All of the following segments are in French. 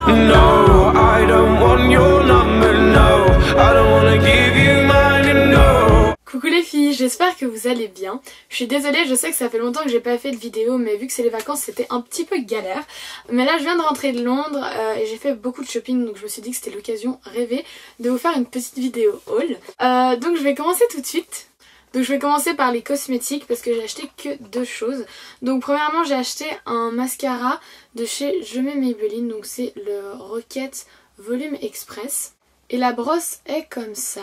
No, I don't want your number, no, I don't wanna give you mine, no. Coucou les filles, j'espère que vous allez bien. Je suis désolée, je sais que ça fait longtemps que j'ai pas fait de vidéo, mais vu que c'est les vacances c'était un petit peu galère. Mais là je viens de rentrer de Londres et j'ai fait beaucoup de shopping, donc je me suis dit que c'était l'occasion rêvée de vous faire une petite vidéo haul. Donc je vais commencer tout de suite. Donc je vais commencer par les cosmétiques parce que j'ai acheté que deux choses. Donc premièrement j'ai acheté un mascara de chez Je mets Maybelline, donc c'est le Rocket Volume Express. Et la brosse est comme ça.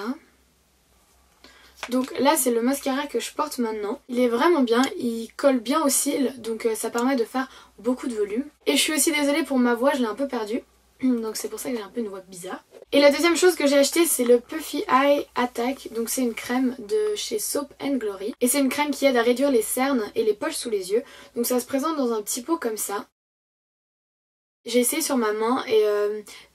Donc là c'est le mascara que je porte maintenant. Il est vraiment bien, il colle bien aux cils, donc ça permet de faire beaucoup de volume. Et je suis aussi désolée pour ma voix, je l'ai un peu perdue. Donc c'est pour ça que j'ai un peu une voix bizarre. Et la deuxième chose que j'ai acheté c'est le Puffy Eye Attack. Donc c'est une crème de chez Soap & Glory. Et c'est une crème qui aide à réduire les cernes et les poches sous les yeux. Donc ça se présente dans un petit pot comme ça. J'ai essayé sur ma main et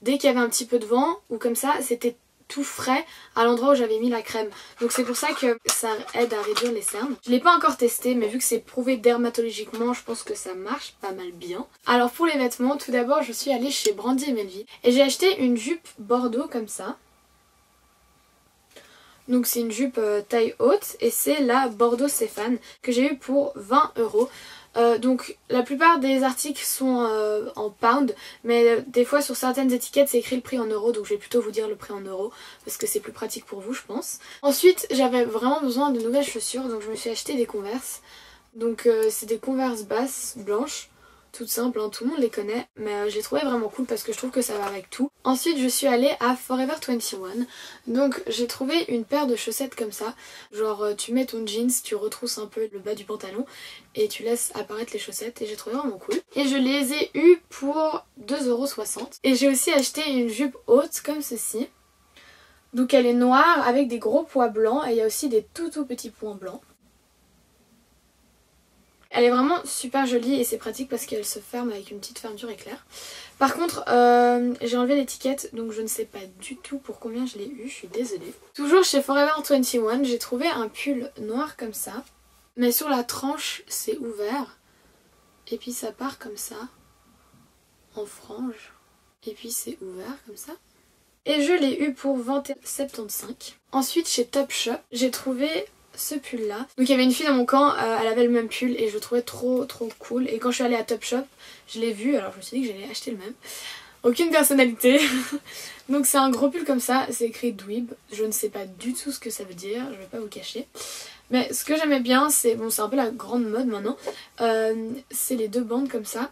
dès qu'il y avait un petit peu de vent ou comme ça, c'était tout frais à l'endroit où j'avais mis la crème. Donc c'est pour ça que ça aide à réduire les cernes. Je l'ai pas encore testé, mais vu que c'est prouvé dermatologiquement, je pense que ça marche pas mal bien. Alors pour les vêtements, tout d'abord je suis allée chez Brandy & Melville et j'ai acheté une jupe bordeaux comme ça. Donc c'est une jupe taille haute et c'est la Bordeaux Stéphane que j'ai eu pour 20 €. Donc la plupart des articles sont en pound, mais des fois sur certaines étiquettes c'est écrit le prix en euros, donc je vais plutôt vous dire le prix en euros parce que c'est plus pratique pour vous je pense. Ensuite j'avais vraiment besoin de nouvelles chaussures, donc je me suis acheté des Converse. Donc c'est des Converse basses blanches, toutes simples, hein, tout le monde les connaît, mais je les trouvais vraiment cool parce que je trouve que ça va avec tout. Ensuite je suis allée à Forever 21, donc j'ai trouvé une paire de chaussettes comme ça, genre tu mets ton jeans, tu retrousses un peu le bas du pantalon et tu laisses apparaître les chaussettes et j'ai trouvé vraiment cool. Et je les ai eues pour 2,60 €. Et j'ai aussi acheté une jupe haute comme ceci, donc elle est noire avec des gros pois blancs et il y a aussi des tout petits points blancs. Elle est vraiment super jolie et c'est pratique parce qu'elle se ferme avec une petite fermeture éclair. Par contre, j'ai enlevé l'étiquette donc je ne sais pas du tout pour combien je l'ai eu, je suis désolée. Toujours chez Forever 21, j'ai trouvé un pull noir comme ça. Mais sur la tranche, c'est ouvert. Et puis ça part comme ça, en frange. Et puis c'est ouvert comme ça. Et je l'ai eu pour 21,75 €. Ensuite, chez Topshop, j'ai trouvé ce pull là. Donc il y avait une fille dans mon camp, elle avait le même pull et je le trouvais trop cool. Et quand je suis allée à Topshop, je l'ai vu, alors je me suis dit que j'allais acheter le même. Aucune personnalité. Donc c'est un gros pull comme ça, c'est écrit Dweeb. Je ne sais pas du tout ce que ça veut dire, je vais pas vous cacher. Mais ce que j'aimais bien, c'est, bon c'est un peu la grande mode maintenant, c'est les deux bandes comme ça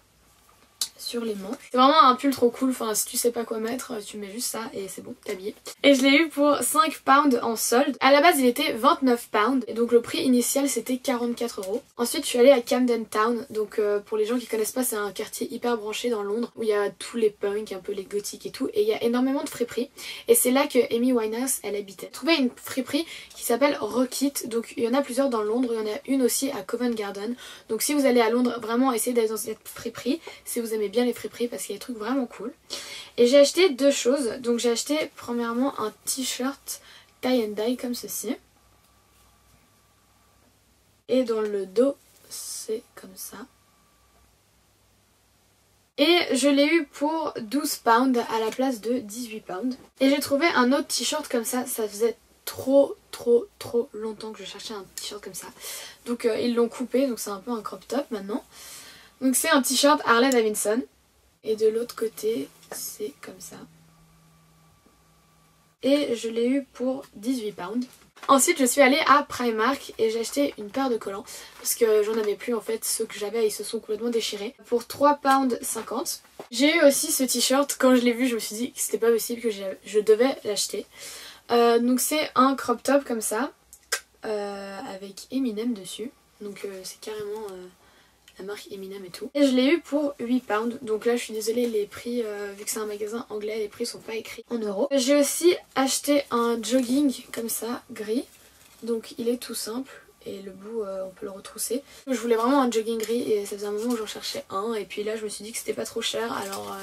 sur les manches. C'est vraiment un pull trop cool, enfin si tu sais pas quoi mettre, tu mets juste ça et c'est bon, t'es habillé. Et je l'ai eu pour 5 pounds en solde. À la base il était 29 pounds et donc le prix initial c'était 44 €. Ensuite je suis allée à Camden Town, donc pour les gens qui connaissent pas c'est un quartier hyper branché dans Londres où il y a tous les punks, un peu les gothiques et tout, et il y a énormément de friperies et c'est là que Amy Winehouse elle habitait. J'ai trouvé une friperie qui s'appelle Rockit, donc il y en a plusieurs dans Londres, il y en a une aussi à Covent Garden, donc si vous allez à Londres vraiment essayez d'aller dans cette friperie si vous aimez bien les friperies parce qu'il y a des trucs vraiment cool. Et j'ai acheté deux choses, donc j'ai acheté premièrement un t-shirt tie and dye comme ceci et dans le dos c'est comme ça. Et je l'ai eu pour 12 pounds à la place de 18 pounds. Et j'ai trouvé un autre t-shirt comme ça faisait trop longtemps que je cherchais un t-shirt comme ça. Donc ils l'ont coupé, donc c'est un peu un crop top maintenant. Donc c'est un t-shirt Harley Davidson. Et de l'autre côté, c'est comme ça. Et je l'ai eu pour 18 pounds. Ensuite, je suis allée à Primark et j'ai acheté une paire de collants. Parce que j'en avais plus en fait, ceux que j'avais ils se sont complètement déchirés. Pour 3,50 £. J'ai eu aussi ce t-shirt, quand je l'ai vu je me suis dit que c'était pas possible, que je devais l'acheter. Donc c'est un crop top comme ça, avec Eminem dessus. Donc c'est carrément... la marque Eminem et tout. Et je l'ai eu pour 8 pounds. Donc là je suis désolée, les prix, vu que c'est un magasin anglais, les prix sont pas écrits en euros. J'ai aussi acheté un jogging comme ça, gris. Donc il est tout simple. Et le bout on peut le retrousser. Je voulais vraiment un jogging gris et ça faisait un moment où j'en cherchais un. Et puis là je me suis dit que c'était pas trop cher. Alors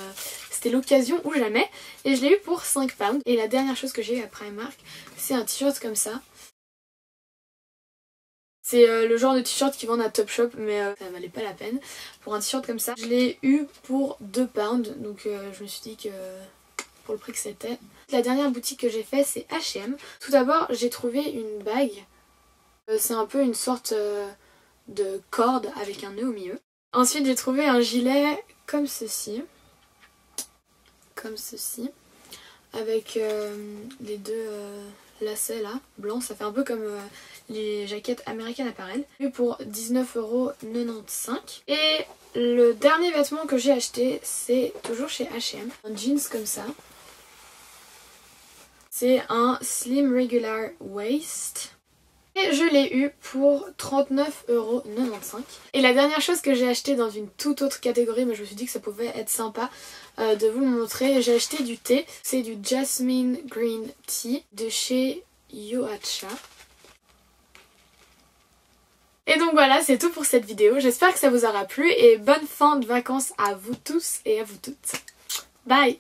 c'était l'occasion ou jamais. Et je l'ai eu pour 5 pounds. Et la dernière chose que j'ai eu à Primark, c'est un t-shirt comme ça. C'est le genre de t-shirt qu'ils vendent à Topshop, mais ça valait pas la peine pour un t-shirt comme ça. Je l'ai eu pour 2 pounds, donc je me suis dit que pour le prix que c'était. La dernière boutique que j'ai fait, c'est H&M. Tout d'abord, j'ai trouvé une bague. C'est un peu une sorte de corde avec un nœud au milieu. Ensuite, j'ai trouvé un gilet comme ceci. Comme ceci. Avec les deux lacets là, blancs. Ça fait un peu comme les jaquettes American Apparel. Pour 19,95 €. Et le dernier vêtement que j'ai acheté, c'est toujours chez H&M. Un jeans comme ça. C'est un Slim Regular Waist. Et je l'ai eu pour 39,95 €. Et la dernière chose que j'ai acheté dans une toute autre catégorie, mais je me suis dit que ça pouvait être sympa de vous le montrer. J'ai acheté du thé. C'est du Jasmine Green Tea de chez Yoacha. Et donc voilà, c'est tout pour cette vidéo. J'espère que ça vous aura plu et bonne fin de vacances à vous tous et à vous toutes. Bye!